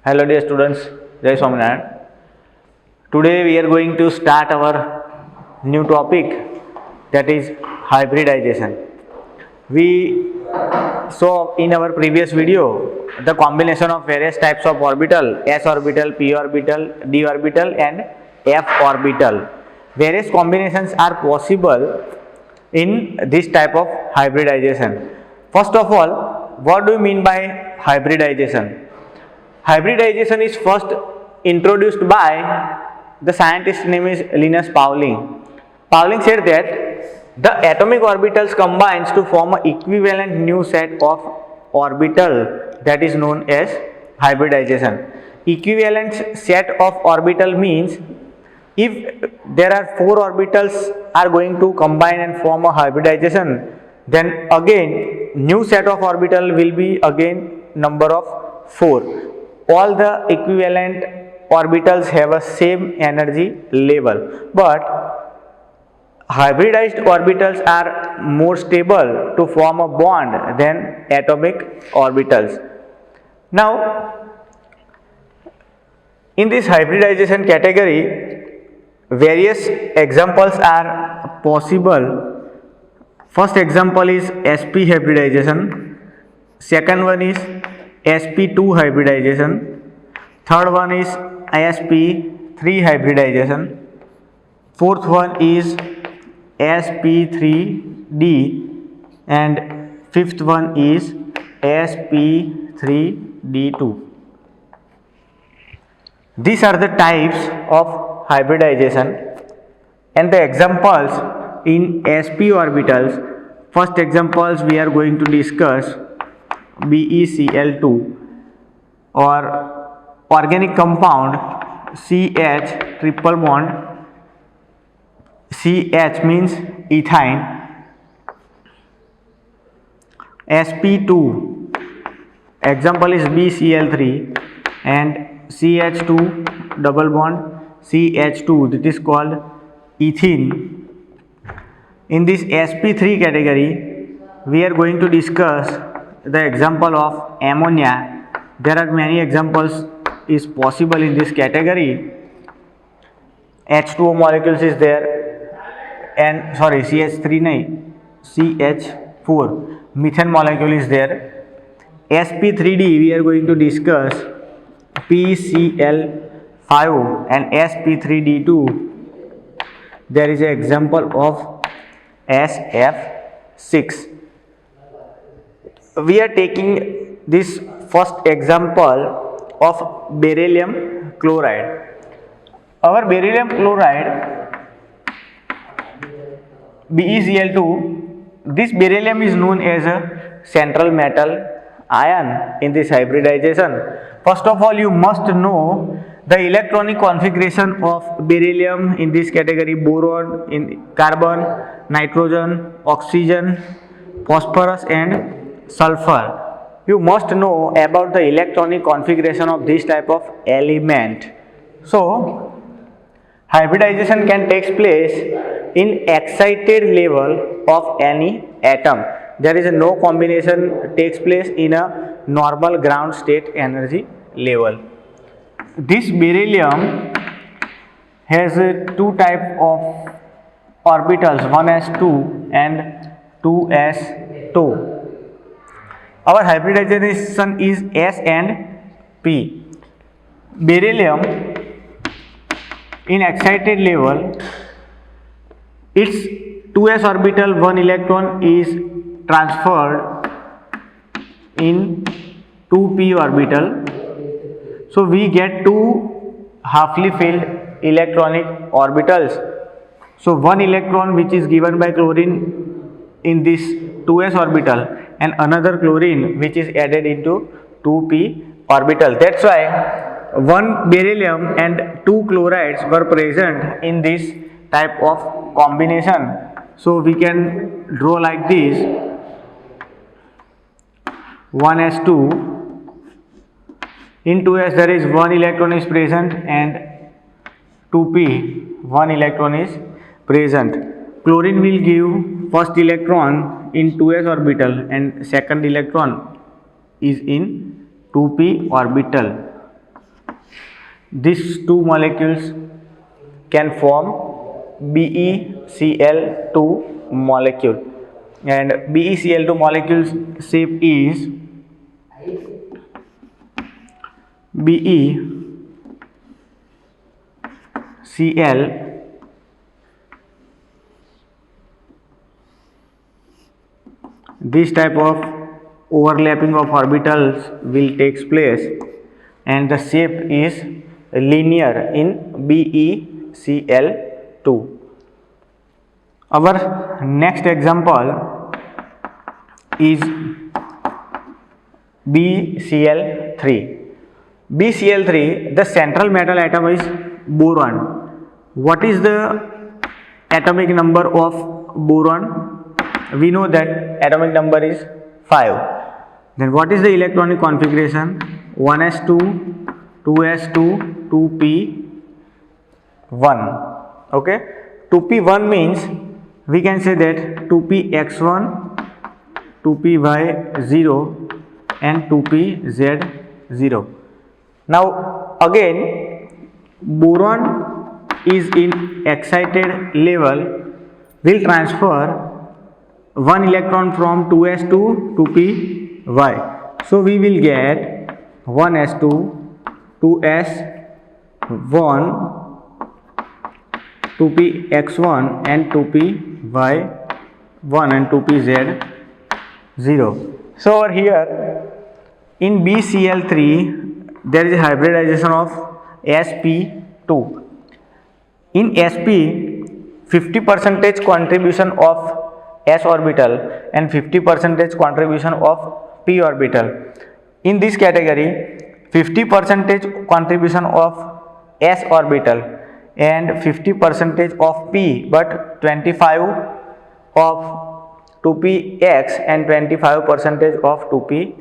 Hello dear students, Jai Swaminarayan. Today we are going to start our new topic, that is hybridization. We saw in our previous video the combination of various types of orbital, s orbital, p orbital, d orbital and f orbital. Various combinations are possible in this type of hybridization. First of all, what do you mean by hybridization? Hybridization is first introduced by the scientist name is Linus Pauling. Pauling said that the atomic orbitals combines to form an equivalent new set of orbital, that is known as hybridization. Equivalent set of orbital means if there are four orbitals are going to combine and form a hybridization, then again new set of orbital will be again number of 4. All the equivalent orbitals have a same energy level, but hybridized orbitals are more stable to form a bond than atomic orbitals. Now, in this hybridization category, various examples are possible. First example is sp hybridization, second one is sp2 hybridization, third one is sp3 hybridization, fourth one is sp3d and fifth one is sp3d2. These are the types of hybridization and the examples in sp orbitals. First examples we are going to discuss BeCl2 or organic compound CH triple bond, CH means ethine, sp2 example is BCl3 and CH2 double bond CH2, that is called ethene. In this sp3 category we are going to discuss the example of ammonia. There are many examples is possible in this category. H2O molecules is there and CH3 nahi, CH4 methane molecule is there. sp3d we are going to discuss PCl5 and sp3d2 there is an example of SF6. We are taking this first example of beryllium chloride. Our beryllium chloride BeCl2, this beryllium is known as a central metal ion in this hybridization. First of all, you must know the electronic configuration of beryllium in this category: boron, in carbon, nitrogen, oxygen, phosphorus and sulfur. You must know about the electronic configuration of this type of element. So, hybridization can take place in excited level of any atom. There is no combination takes place in a normal ground state energy level. This beryllium has two types of orbitals, 1s2 and 2s2. Our hybridization is S and P. Beryllium in excited level, its 2s orbital 1 electron is transferred in 2p orbital. So we get two halfly filled electronic orbitals. So one electron which is given by chlorine in this 2s orbital and another chlorine which is added into 2p orbital. That's why one beryllium and two chlorides were present in this type of combination. So we can draw like this: 1s2, in 2s there is one electron is present and 2p one electron is present. Chlorine will give first electron in 2s orbital and second electron is in 2p orbital. these two molecules can form BeCl2 molecule, and BeCl2 molecule's shape is BeCl. This type of overlapping of orbitals will takes place, and the shape is linear in BeCl2. Our next example is BCl3. BCl3, the central metal atom is boron. What is the atomic number of boron? We know that atomic number is 5. Then what is the electronic configuration? 1s2, 2s2, 2p1. Okay, 2p1 means we can say that 2px1, 2py0 and 2pz0. Now again, boron is in excited level will transfer one electron from 2s2 to py. So we will get 1s2, 2s1, 2px1 and 2py1 and 2pz0. So over here in BCl3 there is a hybridization of sp2. In sp, 50% contribution of s orbital and 50% contribution of p orbital. In this category, 50% contribution of s orbital and 50% of p, but 25 of 2px and 25% of 2py.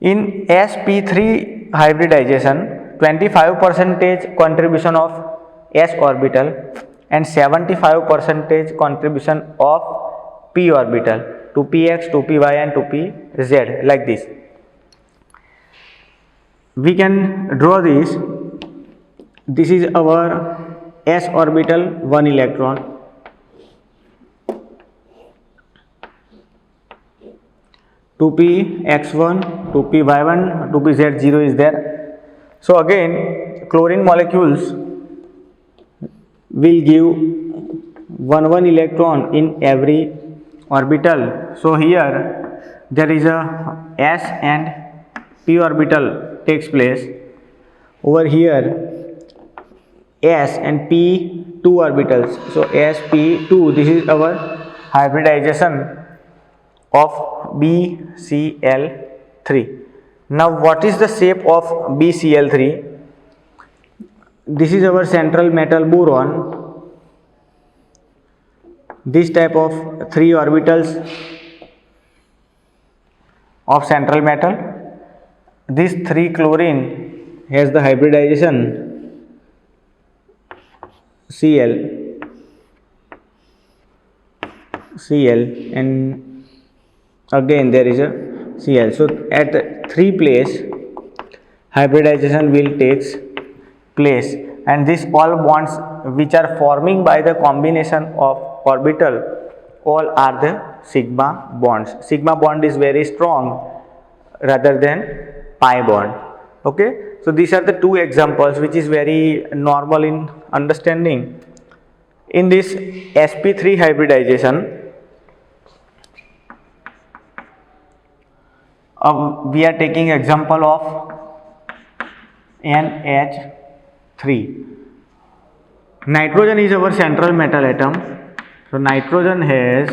In sp3 hybridization, 25% contribution of s orbital and 75% contribution of p orbital, 2px, 2py and 2pz, like this. We can draw this. This is our s orbital, 1 electron. Two px1, 2py1, 2pz0 is there. So again, chlorine molecules will give one electron in every orbital. So here there is a s and p orbital takes place. Over here s and p, 2 orbitals. So sp2, this is our hybridization of BCl3. Now what is the shape of BCl3? This is our central metal boron. This type of 3 orbitals of central metal. This 3 chlorine has the hybridization Cl and again there is a Cl. So at 3 place hybridization will takes place, and these all bonds which are forming by the combination of orbital, all are the sigma bonds. Sigma bond is very strong rather than pi bond. Okay, so these are the 2 examples which is very normal in understanding. In this sp3 hybridization, we are taking example of NH3. Nitrogen is our central metal atom. So nitrogen has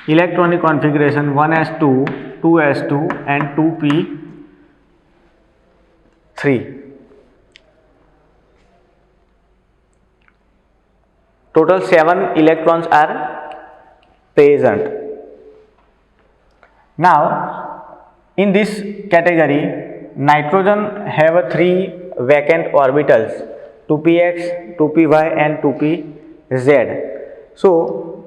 electronic configuration 1s2, 2s2 and 2p3. Total 7 electrons are present. Now in this category, nitrogen have a 3 vacant orbitals, 2px, 2py and 2pz. So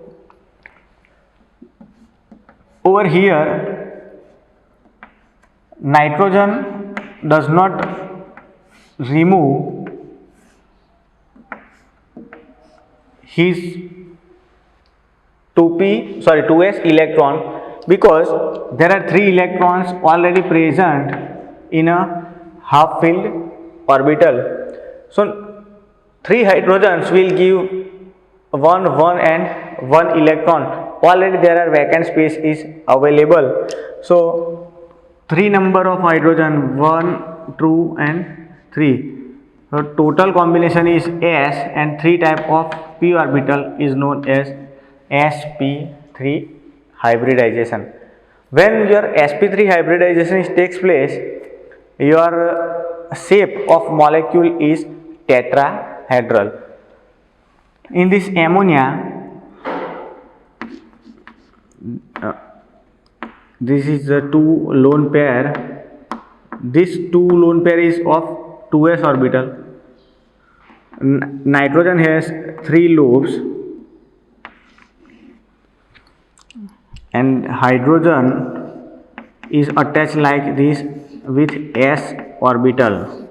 over here nitrogen does not remove his 2s electron, because there are 3 electrons already present in a half filled orbital. So 3 hydrogens will give 1 and 1 electron. Already there are vacant space is available. So 3 number of hydrogen, 1, 2 and 3. So total combination is S, and 3 type of p orbital is known as sp3 hybridization. When your sp3 hybridization takes place, your shape of molecule is tetrahedral. In this ammonia, this is the 2 lone pair. This 2 lone pair is of 2s orbital. Nitrogen has 3 lobes, and hydrogen is attached like this with s orbital.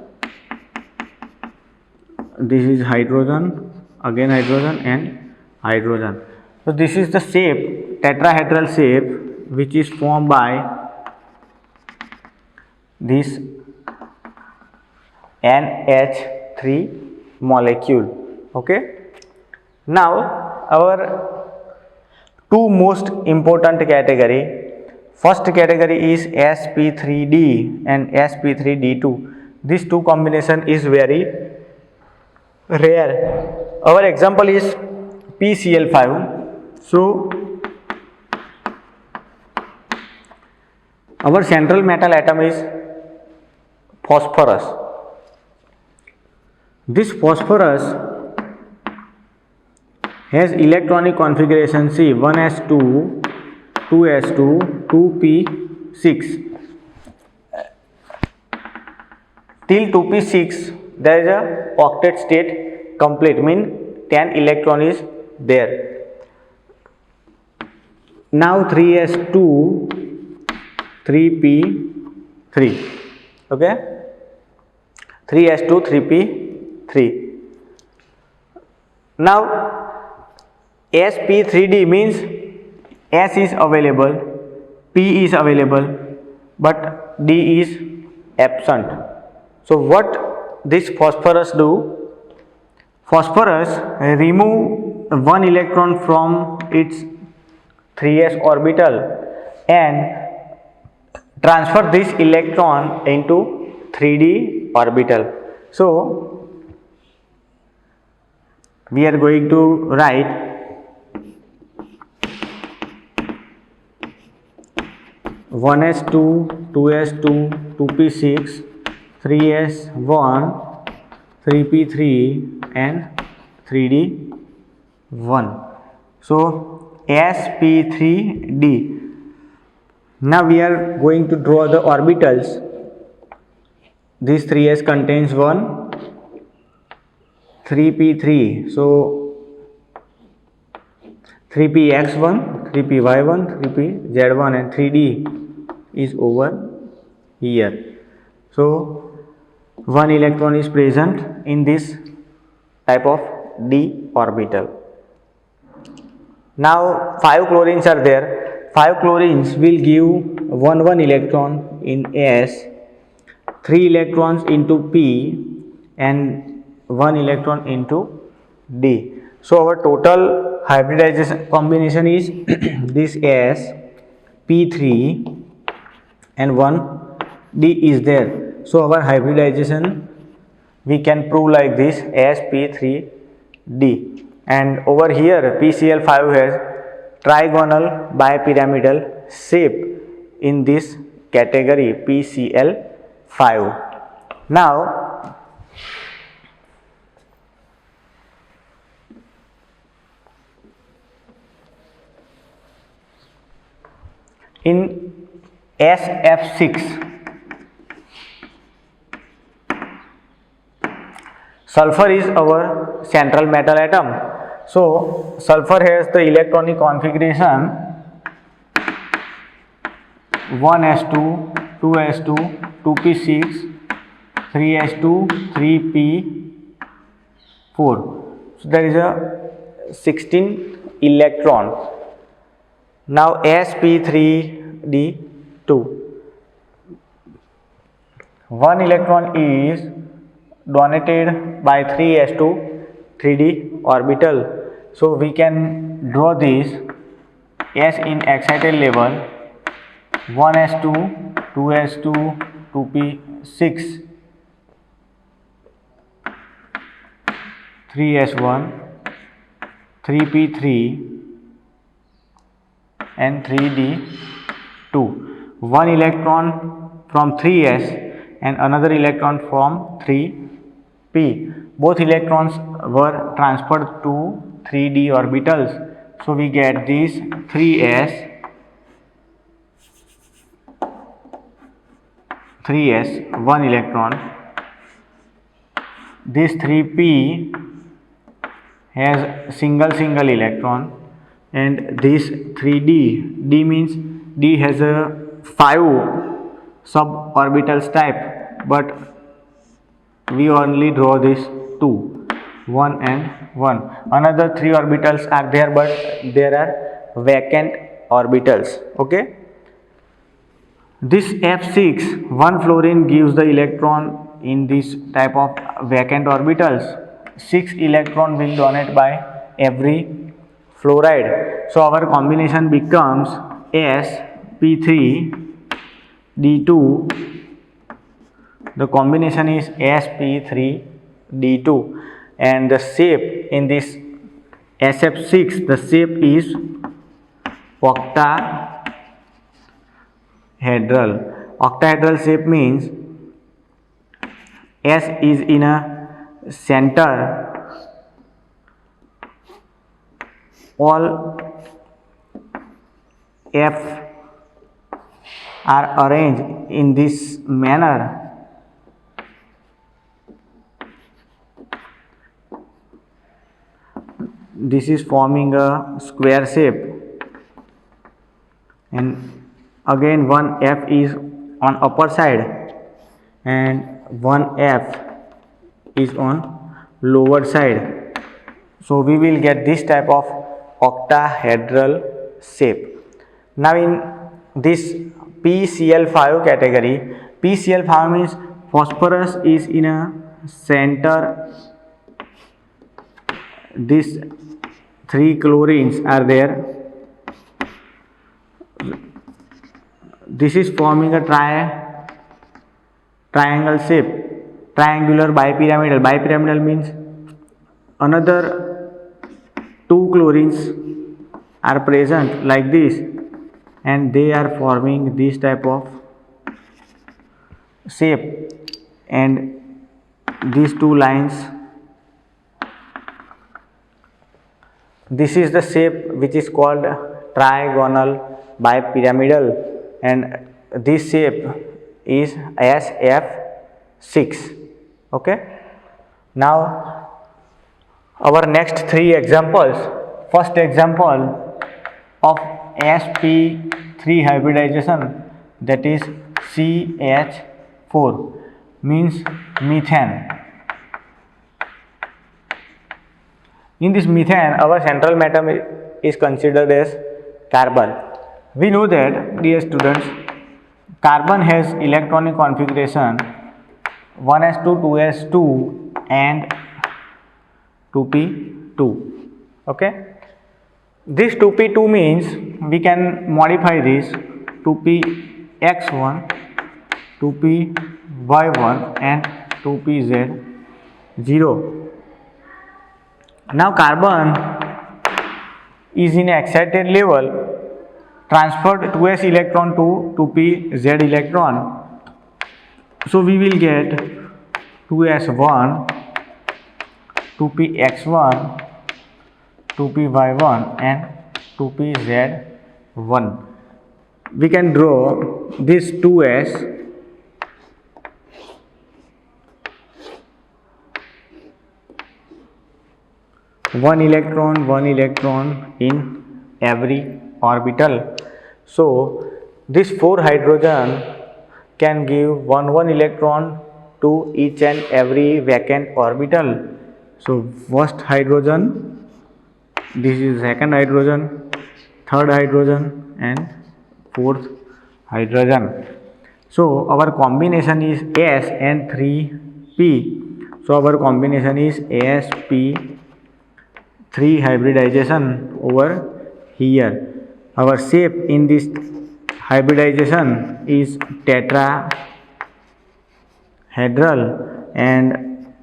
This is hydrogen, again hydrogen and hydrogen. So this is the shape, tetrahedral shape, which is formed by this NH3 molecule. Okay. Now our 2 most important category. First category is sp3d and sp3d2. This 2 combination is very rare. Our example is PCl5. So our central metal atom is phosphorus. This phosphorus has electronic configuration C, 1s2, 2s2, 2p6. Till 2p6 there is a octet state complete, mean 10 electron is there. Now 3s2, 3p3. Okay, 3s2, 3p3. Now sp3d means s is available, p is available, but d is absent. So what this phosphorus do? Phosphorus remove 1 electron from its 3s orbital and transfer this electron into 3d orbital. So we are going to write one s2, 2s2, 2p6, 3s1, 3p3 and 3d1. So sp3d. Now we are going to draw the orbitals. This 3s contains 1, 3p3. So 3px1, 3py1, 3pz1 and 3d is over here. So 1 electron is present in this type of d orbital. Now 5 chlorines are there. 5 chlorines will give 1 electron in S, 3 electrons into P and 1 electron into D. So our total hybridization combination is this S, P3 and 1 D is there. So our hybridization we can prove like this, sp3d. And over here PCl5 has trigonal bipyramidal shape in this category PCl5. Now in SF6 sulfur is our central metal atom. So sulfur has the electronic configuration 1s2, 2s2, 2p6, 3s2 3p4. So there is a 16 electron. Now sp3d2, one electron is donated by 3s2 3d orbital. So we can draw this s in excited level 1s2 2s2 2p6 3s1 3p3 and 3d2. One electron from 3s and another electron from 3p. Both electrons were transferred to 3d orbitals. So we get this 3s 1 electron. This 3p has single electron, and this 3d, d means d has a 5 suborbitals type, but we only draw this 2, 1 and 1. Another 3 orbitals are there, but there are vacant orbitals. Okay, this F6, one fluorine gives the electron in this type of vacant orbitals. 6 electron will donate by every fluoride. So our combination becomes sp3d2. The combination is sp3d2, and the shape in this SF6, the shape is octahedral. Octahedral shape means S is in a center, all F are arranged in this manner. This is forming a square shape, and again one F is on upper side and one F is on lower side. So we will get this type of octahedral shape. Now in this PCl5 category, PCl5 means phosphorus is in a center. These 3 chlorines are there. This is forming a triangle shape, triangular bipyramidal. Bipyramidal means another 2 chlorines are present like this, and they are forming this type of shape, and these 2 lines. This is the shape which is called trigonal bipyramidal, and this shape is SF6. Okay, now our next 3 examples. First example of sp3 hybridization, that is CH4, means methane. In this methane, our central atom is considered as carbon. We know that, dear students, carbon has electronic configuration 1s2 2s2 and 2p2. Okay, this 2p2 means we can modify this 2px1 2py1 and 2pz0. Now carbon is in excited level, transferred 2s electron to 2pz electron. So we will get 2s1 2px1 2py1 and 2pz1. We can draw this 2s one electron in every orbital. So this 4 hydrogen can give one electron to each and every vacant orbital. So first hydrogen, this is second hydrogen, third hydrogen and fourth hydrogen. So our combination is S and 3p. So our combination is sp 3 hybridization over here. Our shape in this hybridization is tetrahedral and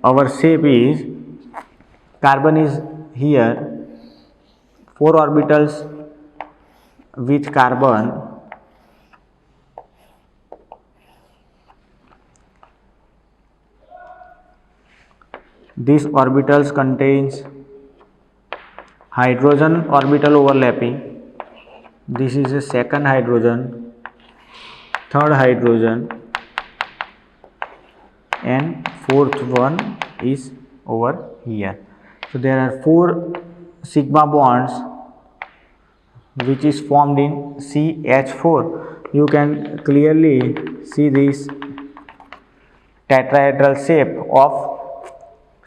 our shape is carbon is here, 4 orbitals with carbon. These orbitals contains hydrogen orbital overlapping. This is a second hydrogen, third hydrogen and fourth one is over here. So there are 4 sigma bonds which is formed in CH4. You can clearly see this tetrahedral shape of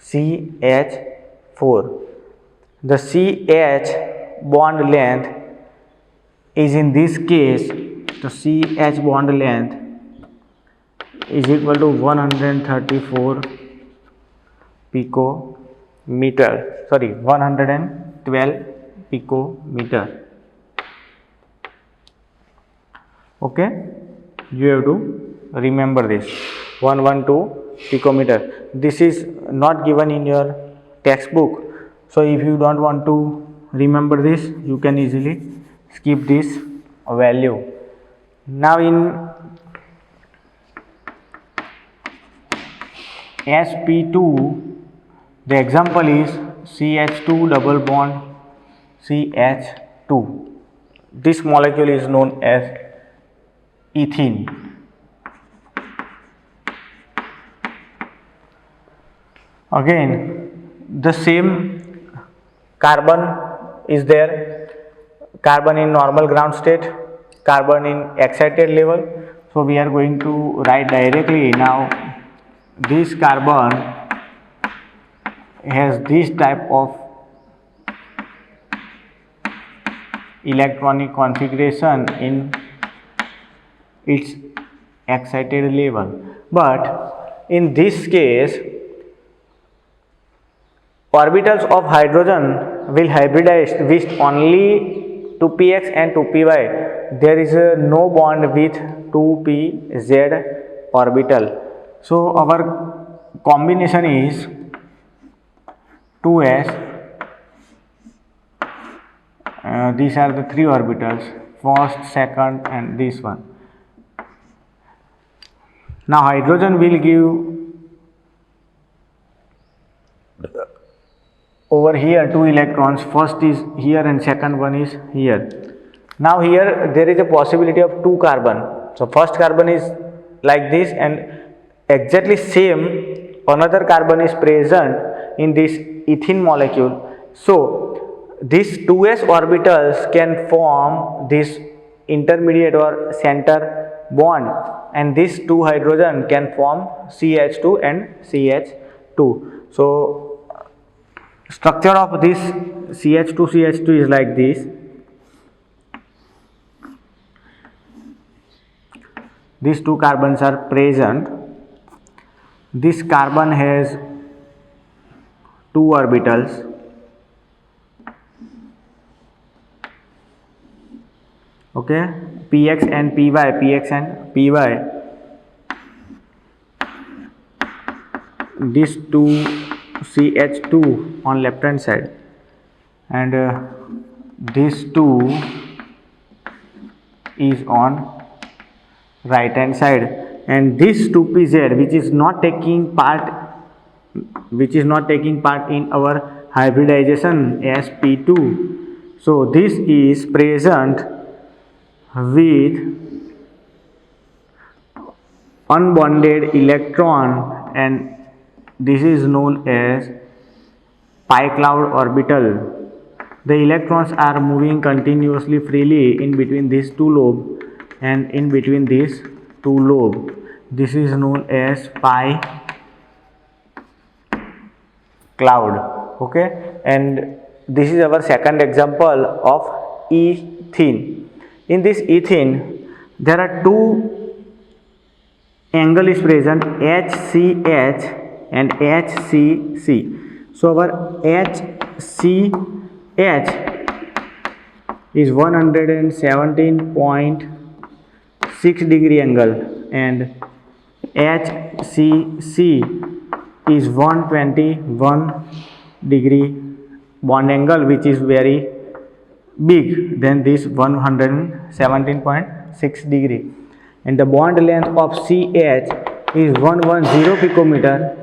CH4. The CH bond length is in this case, the CH bond length is equal to 134 picometer, 112 picometer. Okay, you have to remember this 112 picometer. This is not given in your textbook, so if you don't want to remember this, you can easily skip this value. Now in sp2, the example is CH2 double bond CH2. This molecule is known as ethene. Again, the same carbon is there, carbon in normal ground state, carbon in excited level. So we are going to write directly now. This carbon has this type of electronic configuration in its excited level, but in this case orbitals of hydrogen will hybridize with only 2px and 2py. There is no bond with 2pz orbital. So our combination is 2s. These are the 3 orbitals, first, second and this one. Now hydrogen will give over here 2 electrons, first is here and second one is here. Now here there is a possibility of 2 carbon. So first carbon is like this and exactly same another carbon is present in this ethene molecule. So these 2s orbitals can form this intermediate or center bond and these 2 hydrogen can form CH2 and CH2. So structure of this CH2 is like this. These 2 carbons are present. This carbon has 2 orbitals. Okay, px and py, these 2 CH2 on left hand side and this 2 is on right hand side, and this 2pz which is not taking part in our hybridization sp2. So this is present with unbonded electron and this is known as pi cloud orbital. The electrons are moving continuously freely in between these 2 lobes and in between these 2 lobes. This is known as pi cloud. Okay, and this is our second example of ethene. In this ethene, there are two angle is present, HCH and HCC. So our HCH is 117.6 degree angle and HCC is 121 degree bond angle, which is very big than this 117.6 degree, and the bond length of CH is 110 picometer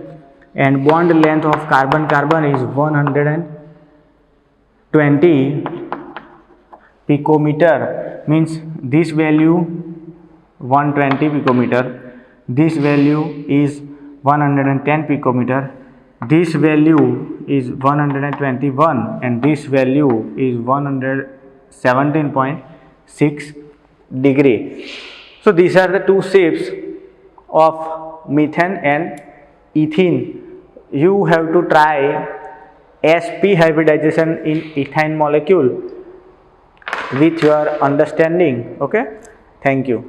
and bond length of carbon is 120 picometer, means this value 120 picometer, this value is 110 picometer, this value is 121 and this value is 117.6 degree. So these are the two shapes of methane and ethene. You have to try sp hybridization in ethane molecule with your understanding. Okay, thank you.